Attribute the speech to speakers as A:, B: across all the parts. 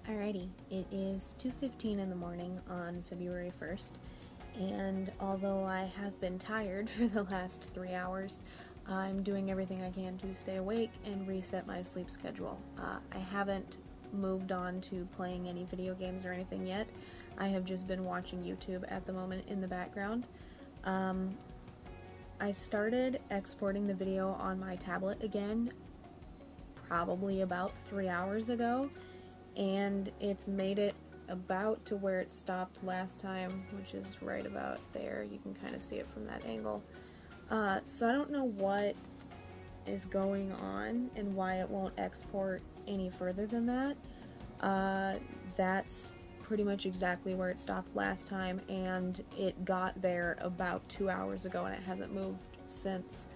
A: Alrighty, it is 2:15 in the morning on February 1st, and although I have been tired for the last 3 hours, I'm doing everything I can to stay awake and reset my sleep schedule. I haven't moved on to playing any video games or anything yet. I have just been watching YouTube at the moment in the background. I started exporting the video on my tablet again probably about 3 hours ago, and it's made it about to where it stopped last time, which is right about there. You can kind of see it from that angle. So I don't know what is going on and why it won't export any further than that. That's pretty much exactly where it stopped last time, and it got there about 2 hours ago and it hasn't moved since.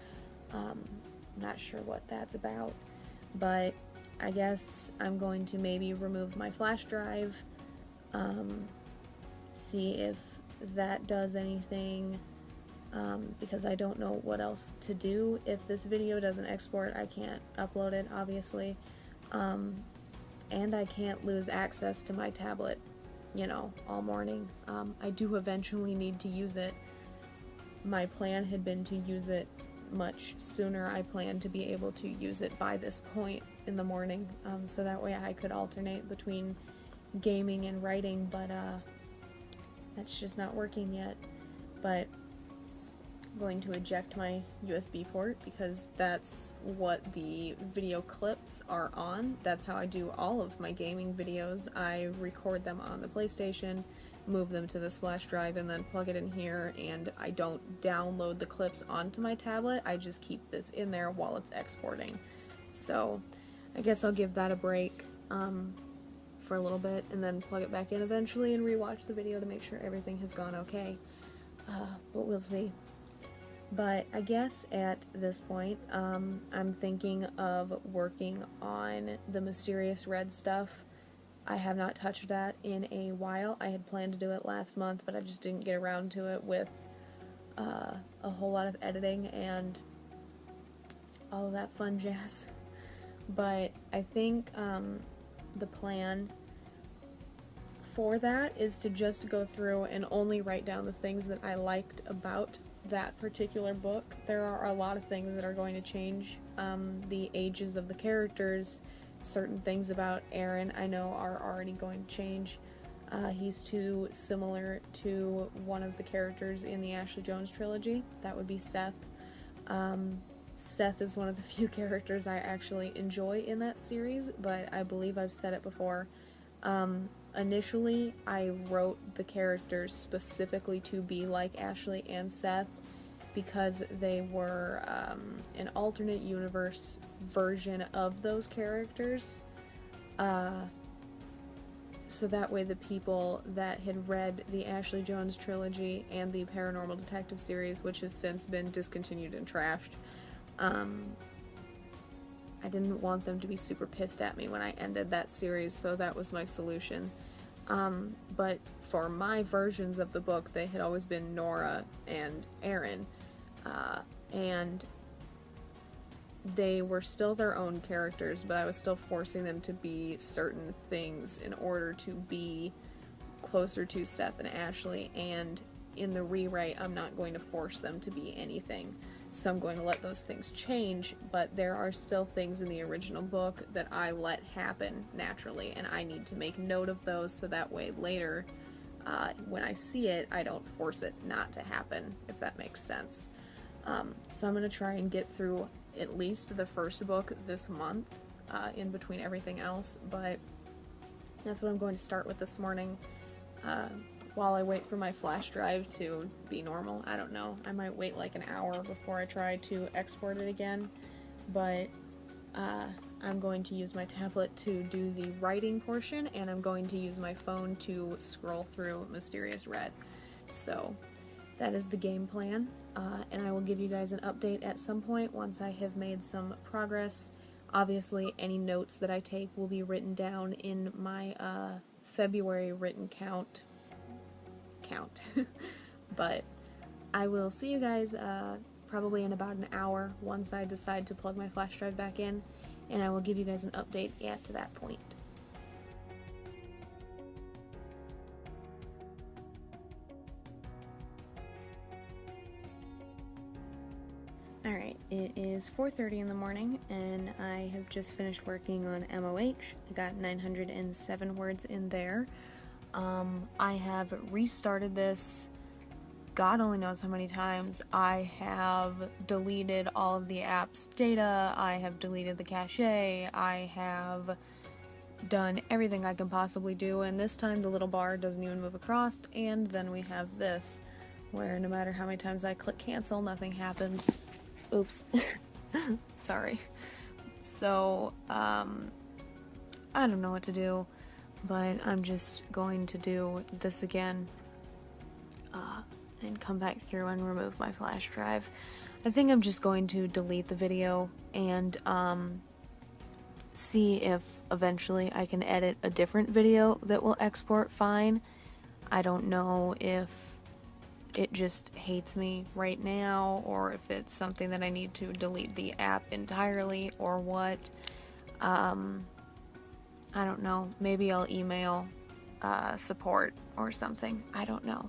A: Not sure what that's about, but I guess I'm going to maybe remove my flash drive, see if that does anything, because I don't know what else to do. If this video doesn't export, I can't upload it, obviously, and I can't lose access to my tablet, you know, all morning. I do eventually need to use it. My plan had been to use it much sooner. I plan to be able to use it by this point in the morning, so that way I could alternate between gaming and writing, but that's just not working yet. But I'm going to eject my USB port because that's what the video clips are on. That's how I do all of my gaming videos. I record them on the PlayStation, move them to this flash drive, and then plug it in here, and I don't download the clips onto my tablet. I just keep this in there while it's exporting. So I guess I'll give that a break for a little bit and then plug it back in eventually and rewatch the video to make sure everything has gone okay. But we'll see. But I guess at this point, I'm thinking of working on the Mysterious Red stuff. I have not touched that in a while. I had planned to do it last month, but I just didn't get around to it with a whole lot of editing and all of that fun jazz. But I think the plan for that is to just go through and only write down the things that I liked about that particular book. There are a lot of things that are going to change. The ages of the characters, certain things about Aaron I know are already going to change. He's too similar to one of the characters in the Ashley Jones trilogy. That would be Seth. Seth is one of the few characters I actually enjoy in that series, but I believe I've said it before. Initially, I wrote the characters specifically to be like Ashley and Seth because they were an alternate universe version of those characters. So that way the people that had read the Ashley Jones trilogy and the Paranormal Detective series, which has since been discontinued and trashed, I didn't want them to be super pissed at me when I ended that series, so that was my solution. But for my versions of the book, they had always been Nora and Aaron, and they were still their own characters, but I was still forcing them to be certain things in order to be closer to Seth and Ashley, and in the rewrite, I'm not going to force them to be anything. So I'm going to let those things change, but there are still things in the original book that I let happen naturally, and I need to make note of those so that way later, when I see it, I don't force it not to happen, if that makes sense. So I'm going to try and get through at least the first book this month, in between everything else, but that's what I'm going to start with this morning. While I wait for my flash drive to be normal. I don't know. I might wait like an hour before I try to export it again, but I'm going to use my tablet to do the writing portion, and I'm going to use my phone to scroll through Mysterious Red. So that is the game plan, and I will give you guys an update at some point once I have made some progress. Obviously, any notes that I take will be written down in my February written count. But I will see you guys probably in about an hour once I decide to plug my flash drive back in, and I will give you guys an update at that point. It is 4:30 in the morning, and I have just finished working on MOH. I got 907 words in there. I have restarted this, God only knows how many times. I have deleted all of the app's data, I have deleted the cache, I have done everything I can possibly do, and this time the little bar doesn't even move across, and then we have this, where no matter how many times I click cancel, nothing happens. Oops. Sorry. So, I don't know what to do, but I'm just going to do this again, and come back through and remove my flash drive. I think I'm just going to delete the video and, see if eventually I can edit a different video that will export fine. I don't know if it just hates me right now, or if it's something that I need to delete the app entirely, or what. I don't know. Maybe I'll email support or something. I don't know.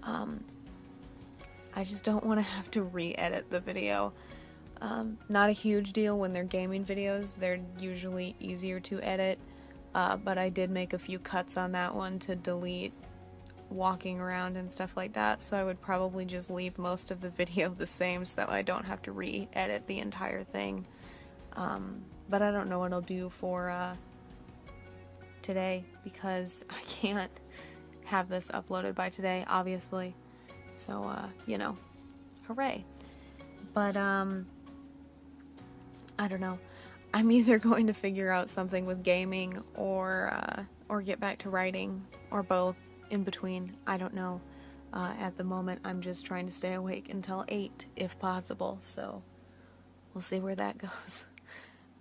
A: I just don't want to have to re-edit the video. Not a huge deal when they're gaming videos. They're usually easier to edit, but I did make a few cuts on that one to delete walking around and stuff like that, so I would probably just leave most of the video the same so that I don't have to re-edit the entire thing. But I don't know what I'll do for today, because I can't have this uploaded by today, obviously. So, you know, hooray. But, I don't know. I'm either going to figure out something with gaming, or get back to writing, or both. In between, I don't know. At the moment, I'm just trying to stay awake until 8, if possible, so we'll see where that goes.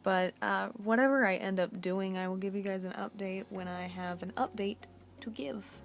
A: But whatever I end up doing, I will give you guys an update when I have an update to give.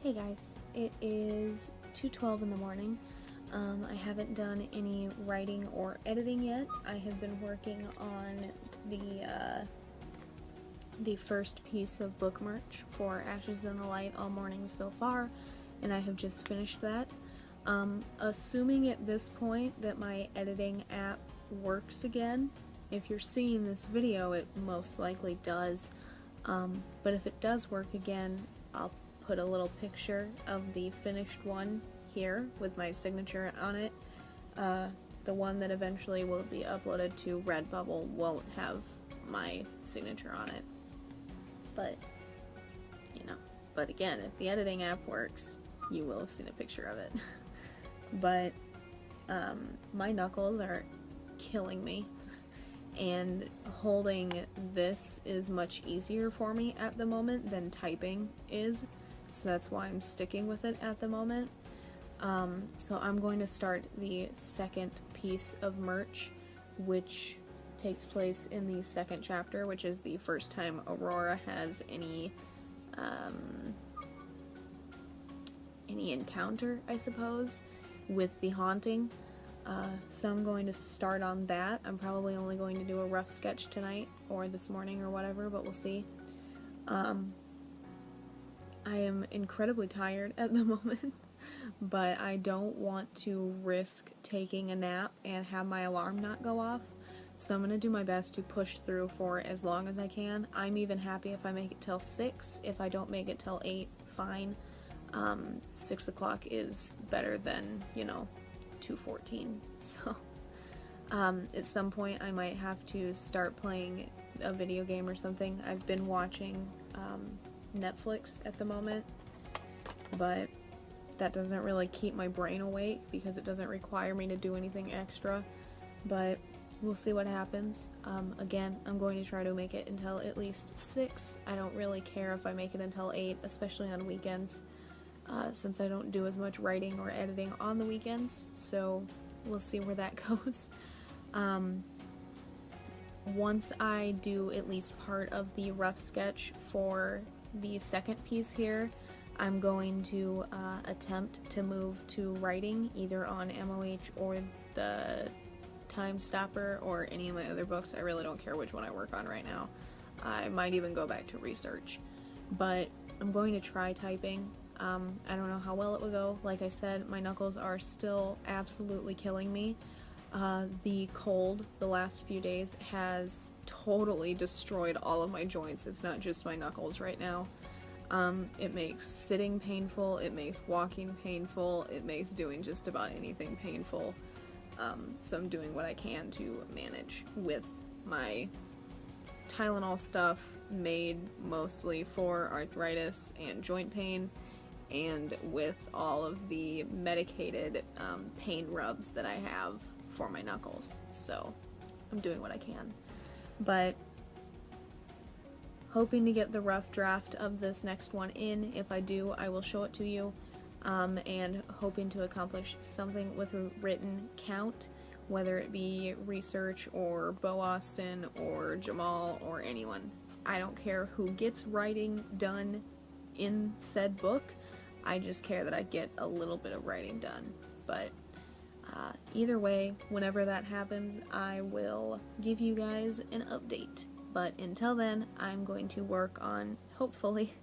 A: Hey guys, it is 2:12 in the morning. I haven't done any writing or editing yet. I have been working on the first piece of book merch for Ashes in the Light all morning so far, and I have just finished that. Assuming at this point that my editing app works again. If you're seeing this video, it most likely does, but if it does work again, I'll put a little picture of the finished one here with my signature on it. The one that eventually will be uploaded to Redbubble won't have my signature on it. But, you know, but again, if the editing app works, you will have seen a picture of it. But, my knuckles are killing me, and holding this is much easier for me at the moment than typing is. So that's why I'm sticking with it at the moment. So I'm going to start the second piece of merch, which takes place in the second chapter, which is the first time Aurora has any encounter, I suppose, with the haunting. So I'm going to start on that. I'm probably only going to do a rough sketch tonight, or this morning, or whatever, but we'll see. I am incredibly tired at the moment, but I don't want to risk taking a nap and have my alarm not go off, so I'm going to do my best to push through for as long as I can. I'm even happy if I make it till 6. If I don't make it till 8, fine. 6 o'clock is better than, you know, 2:14, so at some point I might have to start playing a video game or something. I've been watching Netflix at the moment, but that doesn't really keep my brain awake because it doesn't require me to do anything extra, but we'll see what happens. Again, I'm going to try to make it until at least 6. I don't really care if I make it until 8, especially on weekends, since I don't do as much writing or editing on the weekends, so we'll see where that goes. Once I do at least part of the rough sketch for the second piece here, I'm going to attempt to move to writing either on MOH or the Time Stopper or any of my other books. I really don't care which one I work on right now. I might even go back to research, but I'm going to try typing. I don't know how well it will go. Like I said, my knuckles are still absolutely killing me. The cold the last few days has totally destroyed all of my joints. It's not just my knuckles right now. It makes sitting painful, it makes walking painful, it makes doing just about anything painful. So I'm doing what I can to manage with my Tylenol stuff made mostly for arthritis and joint pain, and with all of the medicated pain rubs that I have for my knuckles. So I'm doing what I can. But hoping to get the rough draft of this next one in. If I do, I will show it to you. And hoping to accomplish something with a written count, whether it be research or Bo Austin or Jamal or anyone. I don't care who gets writing done in said book. I just care that I get a little bit of writing done. But either way, whenever that happens, I will give you guys an update. But until then, I'm going to work on, hopefully,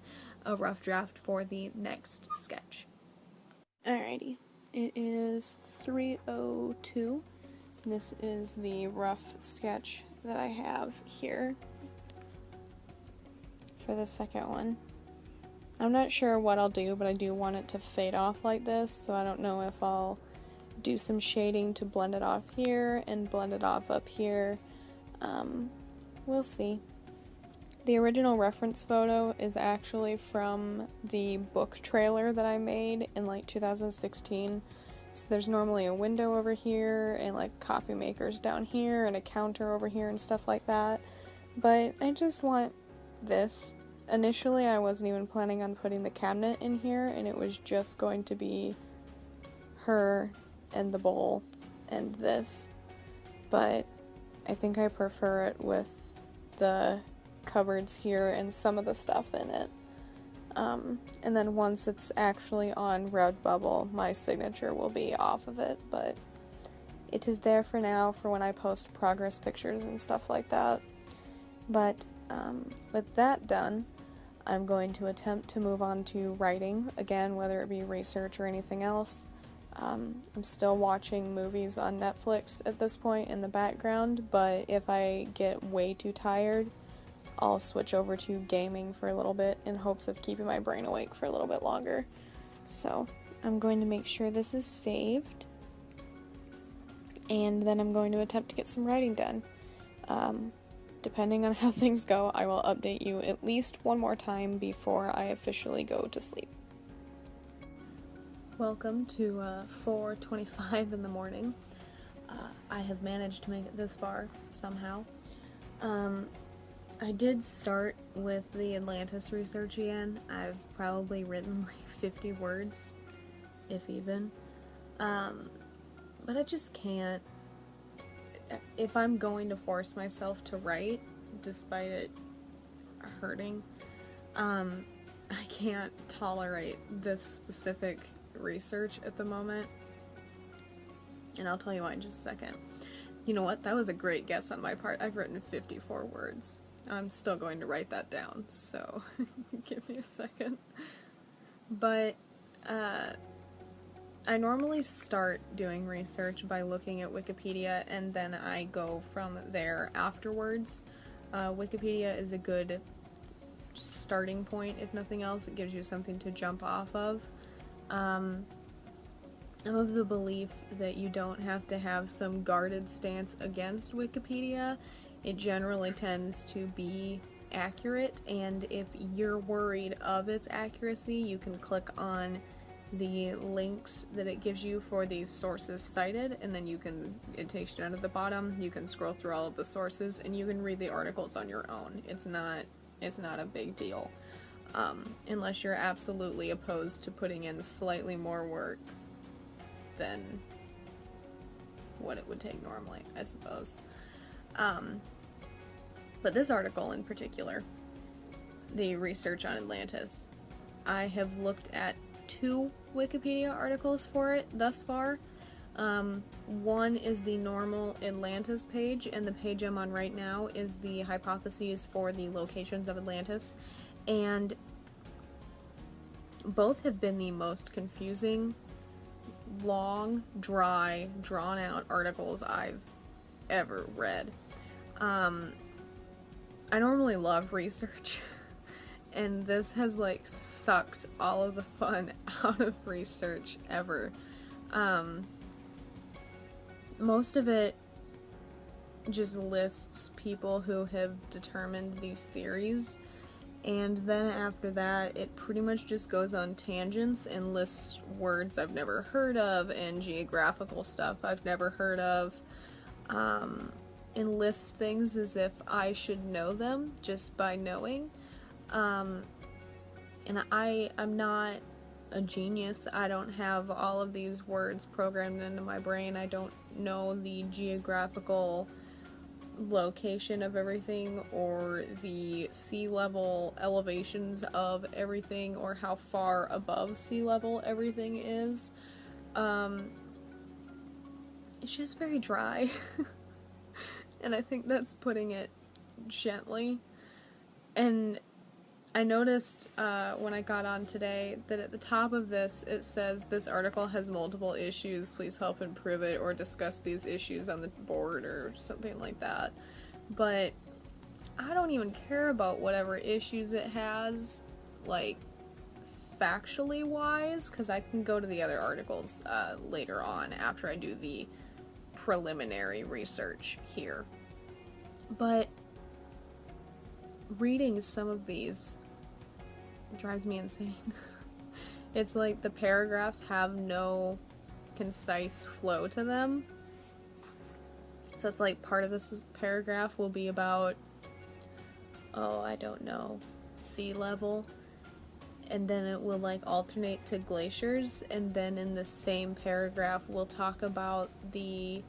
A: a rough draft for the next sketch. Alrighty, it is 3:02. This is the rough sketch that I have here for the second one. I'm not sure what I'll do, but I do want it to fade off like this, so I don't know if I'll do some shading to blend it off here and blend it off up here. We'll see. The original reference photo is actually from the book trailer that I made in like 2016. So there's normally a window over here and like coffee makers down here and a counter over here and stuff like that. But I just want this. Initially I wasn't even planning on putting the cabinet in here, and it was just going to be her and the bowl and this. But I think I prefer it with the cupboards here and some of the stuff in it. And then once it's actually on Redbubble, my signature will be off of it, but it is there for now for when I post progress pictures and stuff like that. But with that done, I'm going to attempt to move on to writing, again, whether it be research or anything else. I'm still watching movies on Netflix at this point in the background, but if I get way too tired, I'll switch over to gaming for a little bit in hopes of keeping my brain awake for a little bit longer. So I'm going to make sure this is saved, and then I'm going to attempt to get some writing done. Depending on how things go, I will update you at least one more time before I officially go to sleep. Welcome to 4:25 in the morning. I have managed to make it this far, somehow. I did start with the Atlantis research again. I've probably written like 50 words, if even. But I just can't. If I'm going to force myself to write, despite it hurting, I can't tolerate this specific research at the moment. And I'll tell you why in just a second. You know what? That was a great guess on my part. I've written 54 words. I'm still going to write that down, so give me a second. But, I normally start doing research by looking at Wikipedia, and then I go from there afterwards. Wikipedia is a good starting point, if nothing else. It gives you something to jump off of. I'm of the belief that you don't have to have some guarded stance against Wikipedia. It generally tends to be accurate, and if you're worried of its accuracy, you can click on the links that it gives you for these sources cited, and then it takes you down to the bottom, you can scroll through all of the sources, and you can read the articles on your own. It's not a big deal. Unless you're absolutely opposed to putting in slightly more work than what it would take normally, I suppose. But this article in particular, the research on Atlantis, I have looked at 2 Wikipedia articles for it thus far. One is the normal Atlantis page, and the page I'm on right now is the hypotheses for the locations of Atlantis, and both have been the most confusing, long, dry, drawn-out articles I've ever read. I normally love research, and this has, like, sucked all of the fun out of research ever. Most of it just lists people who have determined these theories, and then after that it pretty much just goes on tangents and lists words I've never heard of and geographical stuff I've never heard of, and lists things as if I should know them just by knowing. And I'm not a genius. I don't have all of these words programmed into my brain. I don't know the geographical location of everything, or the sea level elevations of everything, or how far above sea level everything is. It's just very dry. And I think that's putting it gently. And I noticed when I got on today that at the top of this it says, "This article has multiple issues, please help improve it or discuss these issues on the board," or something like that. But I don't even care about whatever issues it has, like, factually wise, because I can go to the other articles later on after I do the preliminary research here. But reading some of these drives me insane. It's like the paragraphs have no concise flow to them. So it's like part of this paragraph will be about, oh, I don't know, sea level, and then it will like alternate to glaciers, and then in the same paragraph we'll talk about the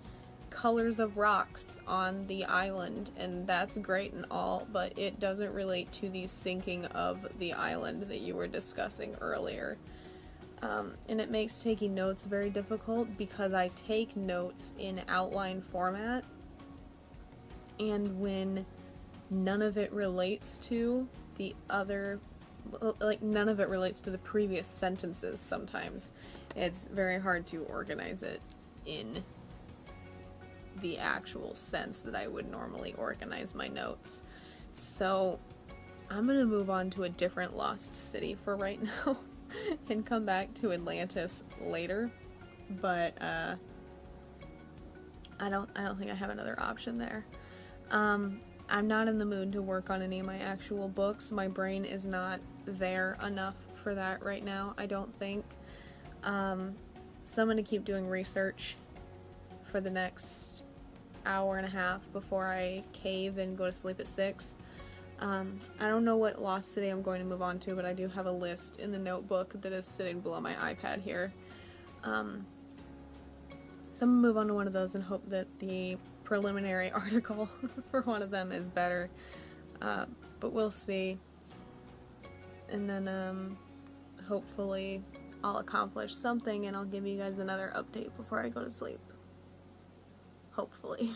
A: colors of rocks on the island, and that's great and all, but it doesn't relate to the sinking of the island that you were discussing earlier. And it makes taking notes very difficult because I take notes in outline format, and when none of it relates to the other, like none of it relates to the previous sentences sometimes, it's very hard to organize it in the actual sense that I would normally organize my notes. So I'm gonna move on to a different lost city for right now and come back to Atlantis later, but I don't think I have another option there. I'm not in the mood to work on any of my actual books. My brain is not there enough for that right now, I don't think. So I'm gonna keep doing research for the next hour and a half before I cave and go to sleep at 6. I don't know what lost city I'm going to move on to, but I do have a list in the notebook that is sitting below my iPad here. So I'm gonna move on to one of those and hope that the preliminary article for one of them is better. But we'll see. And then hopefully I'll accomplish something and I'll give you guys another update before I go to sleep. Hopefully.